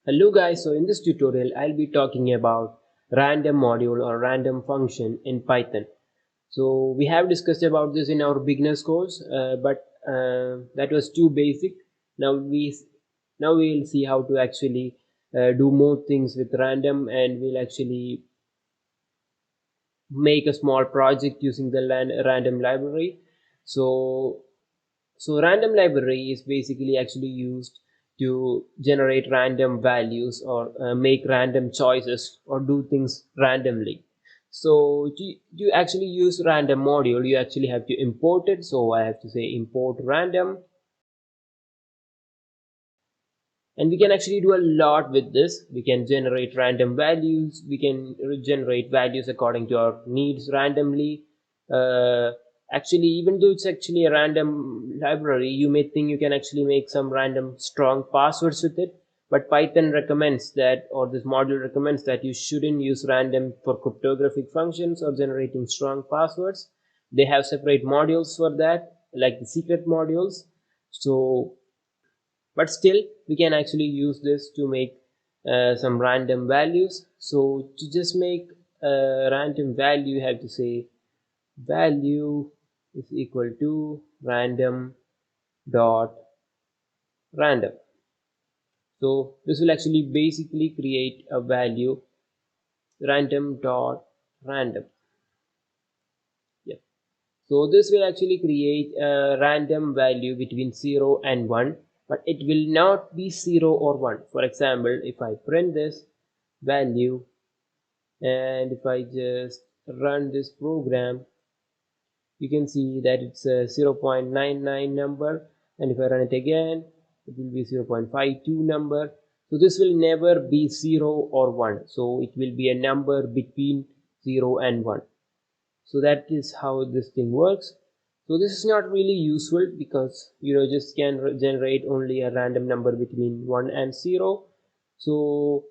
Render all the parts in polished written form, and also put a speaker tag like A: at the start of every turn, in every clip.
A: Hello guys, so in this tutorial I'll be talking about random module or random function in Python. So we have discussed about this in our beginners course, but that was too basic. Now we'll see how to actually do more things with random, and we'll actually make a small project using the random library. So random library is basically actually used to generate random values or make random choices or do things randomly. So to actually use random module, you actually have to import it. So I have to say import random, and we can actually do a lot with this. We can generate random values, we can generate values according to our needs randomly. uh, Actually, even though it's actually a random library, you may think you can actually make some random strong passwords with it, but Python recommends that, or this module recommends that you shouldn't use random for cryptographic functions or generating strong passwords. They have separate modules for that, like the secret modules. So but still we can actually use this to make some random values. So to just make a random value, you have to say value is equal to random dot random. So this will actually basically create a value random dot random. Yeah. So this will actually create a random value between 0 and 1, but it will not be 0 or 1. For example, if I print this value and if I just run this program, you can see that it's a 0.99 number, and if I run it again, it will be 0.52 number. So this will never be 0 or 1, so it will be a number between 0 and 1. So that is how this thing works. So this is not really useful because just can generate only a random number between 1 and 0. So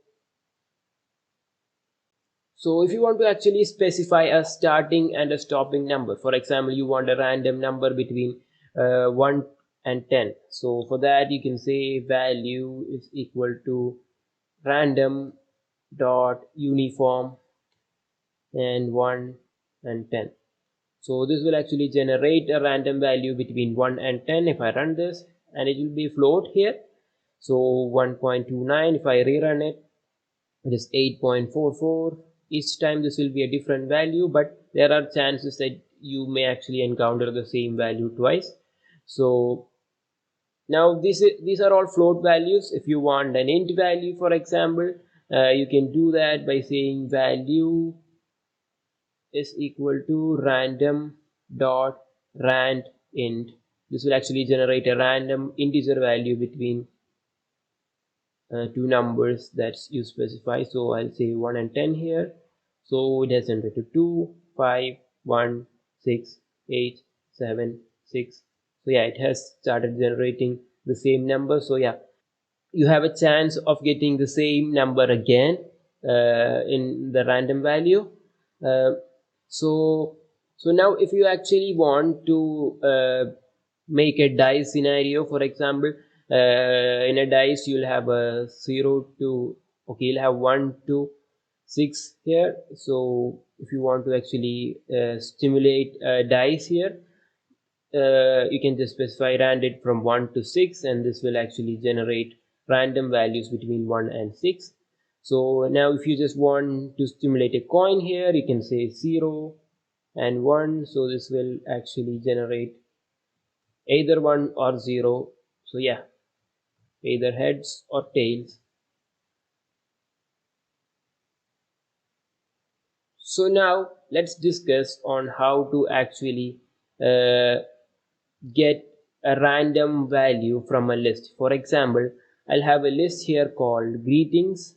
A: if you want to actually specify a starting and a stopping number, for example, you want a random number between 1 and 10. So for that, you can say value is equal to random dot uniform and 1 and 10. So this will actually generate a random value between 1 and 10 if I run this, and it will be float here. So 1.29, if I rerun it, it is 8.44. Each time this will be a different value, but there are chances that you may actually encounter the same value twice. So now these are all float values. If you want an int value, for example, you can do that by saying value is equal to random dot rand int. This will actually generate a random integer value between two numbers that you specify. So I'll say 1 and 10 here. So it has generated 2, 5, 1, 6, 8, 7, 6. So yeah, it has started generating the same number. So yeah, you have a chance of getting the same number again in the random value. uh, so now if you actually want to make a dice scenario, for example, in a dice you'll have a 0 to, okay, you'll have 1 to 6 here. So if you want to actually stimulate a dice here, you can just specify random from 1 to 6, and this will actually generate random values between 1 and 6. So now if you just want to stimulate a coin here, you can say 0 and 1. So this will actually generate either 1 or 0. So yeah, either heads or tails. So now let's discuss on how to actually uh, get a random value from a list. For example, I'll have a list here called greetings,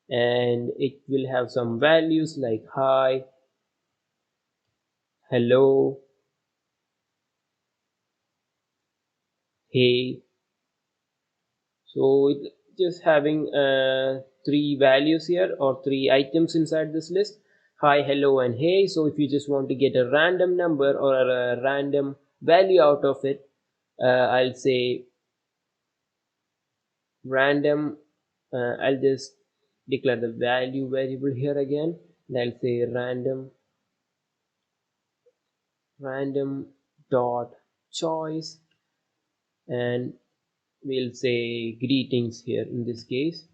A: and it will have some values like hi, hello, hey. So it just having three values here, or three items inside this list: hi, hello, and hey. So if you just want to get a random number or a random value out of it, I'll say random I'll just declare the value variable here again, and I'll say random dot choice, and we'll say greetings here in this case,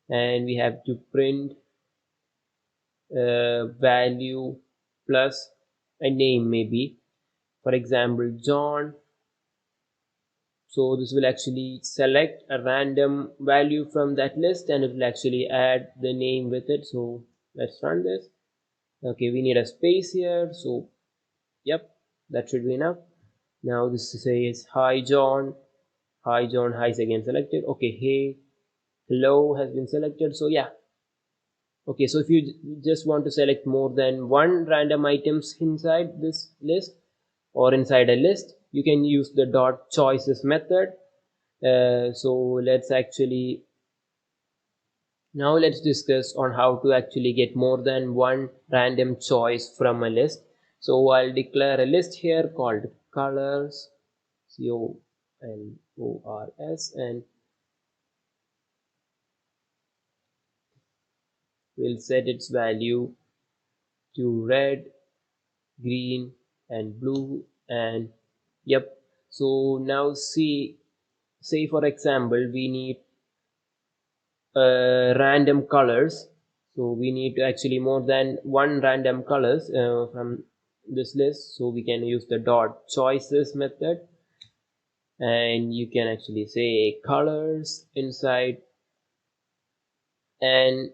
A: and we have to print value plus a name, maybe for example John. So this will actually select a random value from that list and it will actually add the name with it. So let's run this. Okay, we need a space here, so yep, that should be enough. Now this says hi John, hi John, hi is again selected. Okay, hey, hello has been selected. So yeah, okay, so if you just want to select more than one random items inside this list or inside a list, you can use the dot choices method. So let's discuss on how to actually get more than one random choice from a list. So I'll declare a list here called colors, COLORS, and we'll set its value to red, green and blue, and yep. So now say for example we need random colors, so we need to actually more than one random colors from this list, so we can use the dot choices method, and you can actually say colors inside, and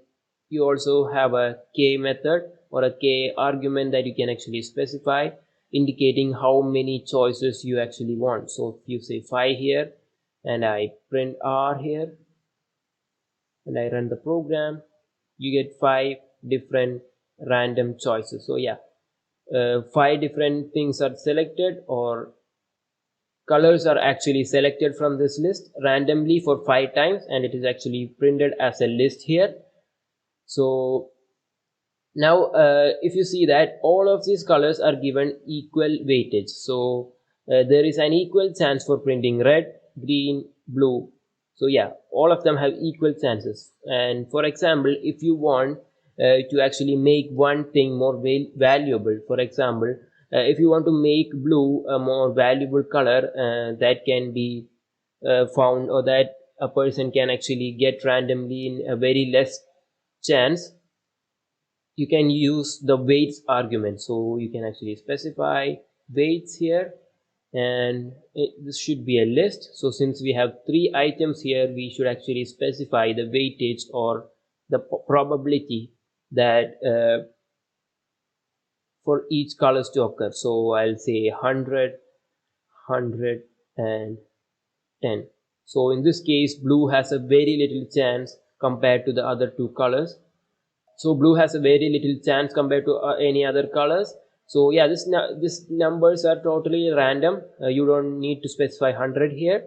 A: you also have a k method or a k argument that you can actually specify, indicating how many choices you actually want. So if you say 5 here and I print r here and I run the program, you get 5 different random choices. So yeah, 5 different things are selected, or colors are actually selected from this list randomly for 5 times, and it is actually printed as a list here. So now if you see that all of these colors are given equal weightage, so there is an equal chance for printing red, green, blue. So yeah, all of them have equal chances. And for example, if you want to actually make one thing more valuable, for example, if you want to make blue a more valuable color that can be found, or that a person can actually get randomly in a very less chance, you can use the weights argument. So you can actually specify weights here, and this should be a list. So since we have 3 items here, we should actually specify the weightage or the probability that for each colors to occur. So I'll say 100 and 10. So in this case blue has a very little chance compared to the other 2 colors. So blue has a very little chance compared to any other colors. So yeah, this numbers are totally random. You don't need to specify 100 here,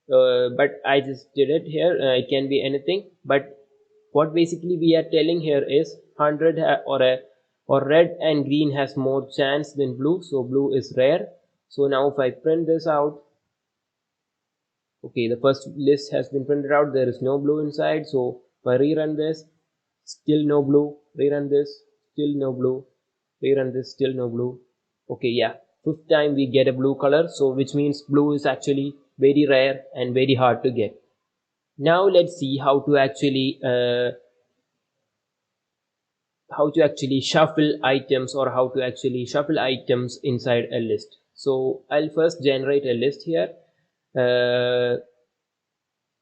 A: but I just did it here. It can be anything, but what basically we are telling here is 100 or red and green has more chance than blue, so blue is rare. So now if I print this out, okay, the first list has been printed out, there is no blue inside. So if I rerun this, still no blue, rerun this, still no blue, rerun this, still no blue. Okay, yeah, 5th time we get a blue color, so which means blue is actually very rare and very hard to get. Now let's see how to actually shuffle items, or how to actually shuffle items inside a list. So I'll first generate a list here.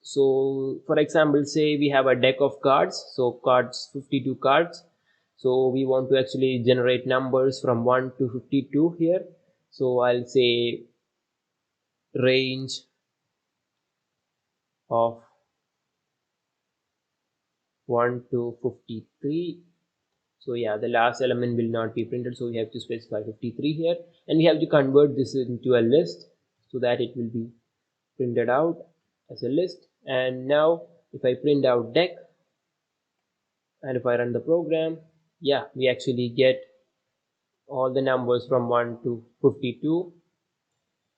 A: So for example, say we have a deck of cards, so cards, 52 cards. So we want to actually generate numbers from 1 to 52 here. So I'll say range of 1 to 53. So yeah, the last element will not be printed, so we have to specify 53 here, and we have to convert this into a list so that it will be printed out as a list. And now if I print out deck and if I run the program, yeah, we actually get all the numbers from 1 to 52.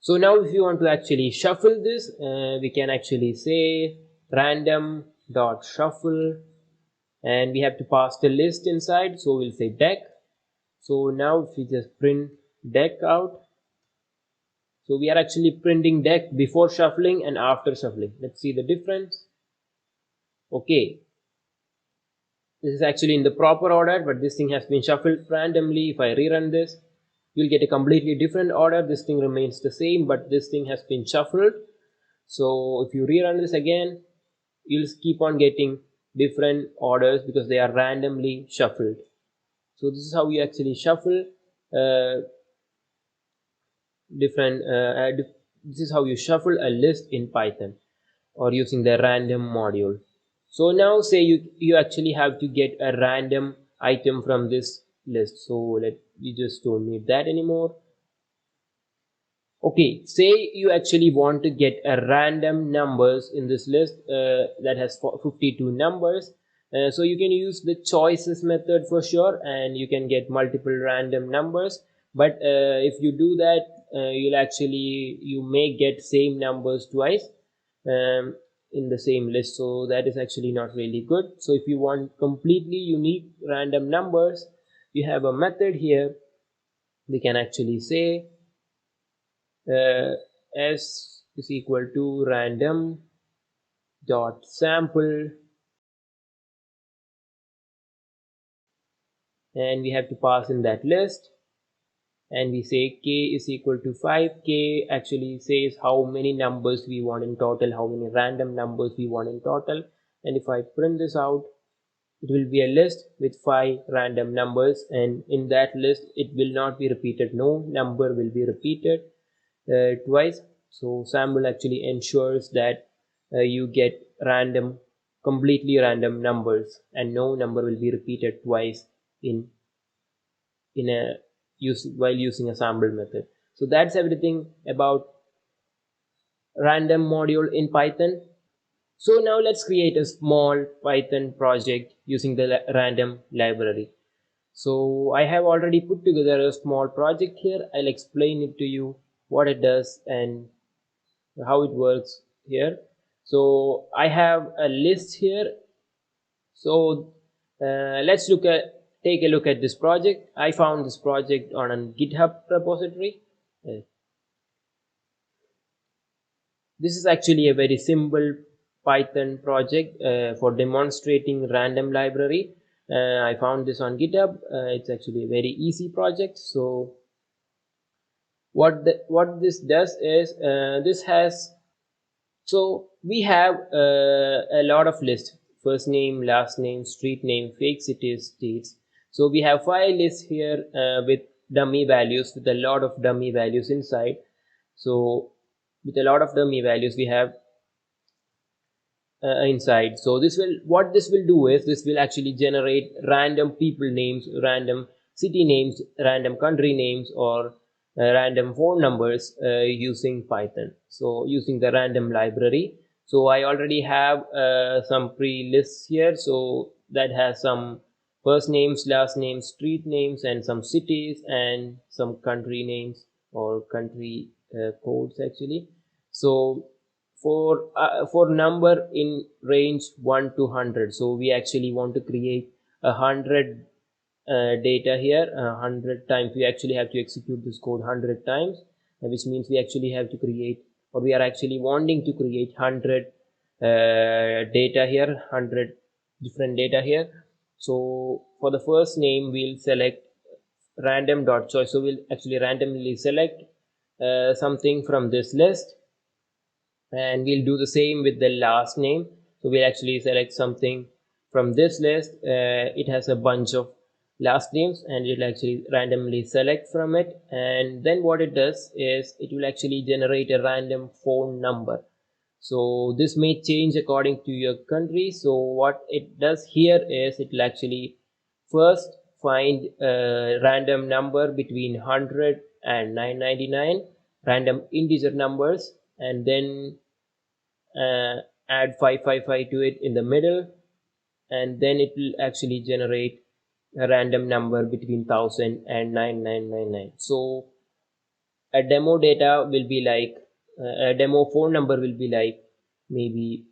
A: So now if you want to actually shuffle this, we can actually say random dot shuffle, and we have to pass the list inside, so we'll say deck. So now if we just print deck out, so we are actually printing deck before shuffling and after shuffling. Let's see the difference. Okay, this is actually in the proper order, but this thing has been shuffled randomly. If I rerun this, you'll get a completely different order. This thing remains the same, but this thing has been shuffled. So if you rerun this again, you'll keep on getting different orders because they are randomly shuffled. So this is how you actually shuffle this is how you shuffle a list in Python or using the random module. So now say you actually have to get a random item from this list. So we just don't need that anymore. Okay, say you actually want to get a random numbers in this list that has 52 numbers. So you can use the choices method for sure, and you can get multiple random numbers. But if you do that, you may get same numbers twice in the same list. So that is actually not really good. So if you want completely unique random numbers, you have a method here. We can actually say s is equal to random dot sample, and we have to pass in that list, and we say k is equal to 5. K actually says how many numbers we want in total, how many random numbers we want in total. And if I print this out, it will be a list with 5 random numbers, and in that list it will not be repeated. No number will be repeated twice. So sample actually ensures that you get completely random numbers, and no number will be repeated twice in a while using a sample method. So that's everything about random module in Python. So now let's create a small Python project using the random library. So I have already put together a small project here. I'll explain it to you what it does and how it works here. So I have a list here. So let's take a look at this project. I found this project on a GitHub repository. This is actually a very simple Python project for demonstrating random library. I found this on GitHub. It's actually a very easy project. So what this does is so we have a lot of lists: first name, last name, street name, fake cities, states. So we have 5 lists here with dummy values, with a lot of dummy values inside. So with a lot of dummy values we have inside. So what this will do is this will actually generate random people names, random city names, random country names, or random phone numbers using Python. So using the random library. So I already have some pre-lists here. So that has some first names, last names, street names, and some cities, and some country names or country codes actually. So for number in range 1 to 100, so we actually want to create 100 data here. 100 times we actually have to execute this code 100 times, which means we actually have to create, or we are actually wanting to create 100 data here, 100 different data here. So for the first name we'll select random dot choice. So we'll actually randomly select something from this list, and we'll do the same with the last name. So we'll actually select something from this list. It has a bunch of last names, and it'll actually randomly select from it, and then what it does is it will actually generate a random phone number. So this may change according to your country. So what it does here is it will actually first find a random number between 100 and 999, random integer numbers, and then add 555 to it in the middle, and then it will actually generate a random number between 1000 and 9999. So a demo data will be like a demo phone number will be like maybe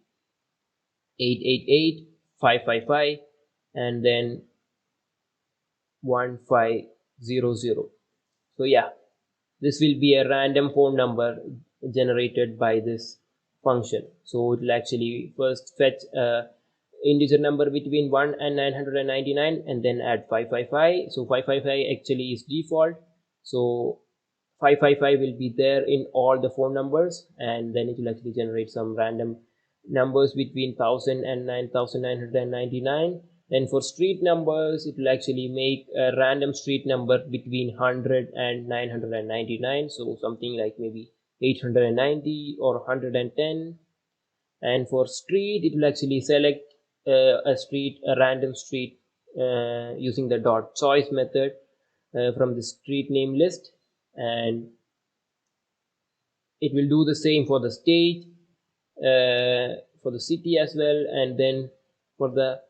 A: 888 555 and then 1500. So yeah, this will be a random phone number generated by this function. So it will actually first fetch a integer number between 1 and 999 and then add 555. So 555 actually is default, so 555 will be there in all the phone numbers, and then it will actually generate some random numbers between 1000 and 9999. Then for street numbers, it will actually make a random street number between 100 and 999, so something like maybe 890 or 110. And for street, it will actually select a random street using the dot choice method from the street name list, and it will do the same for the state, for the city as well. And then for the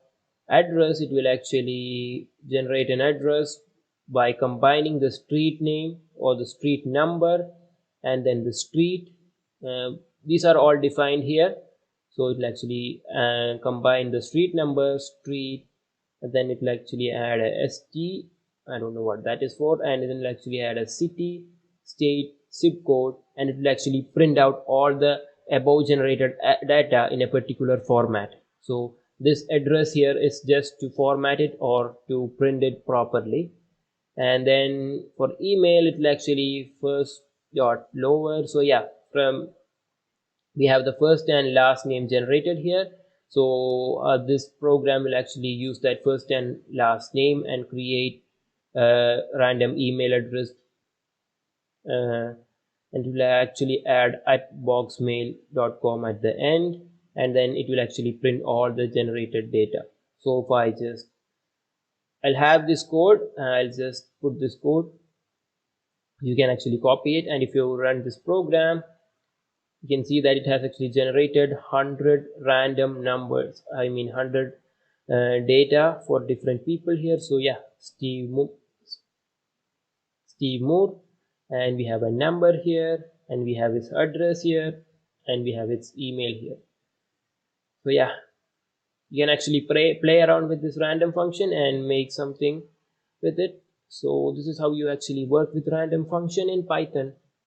A: address, it will actually generate an address by combining the street name or the street number and then the street. These are all defined here, so it will actually combine the street number, street, and then it will actually add a st, I don't know what that is for, and then it will actually add a city, state, zip code, and it will actually print out all the above generated data in a particular format. So this address here is just to format it or to print it properly. And then for email, it will actually first dot lower. So yeah, from we have the first and last name generated here. So this program will actually use that first and last name and create a random email address, and it will actually add at boxmail.com at the end, and then it will actually print all the generated data. So if I'll have this code, I'll just put this code, you can actually copy it, and if you run this program, you can see that it has actually generated 100 random numbers, I mean 100 data for different people here. So yeah, Steve Moore, and we have a number here, and we have his address here, and we have its email here. So yeah, you can actually play around with this random function and make something with it. So this is how you actually work with random function in Python.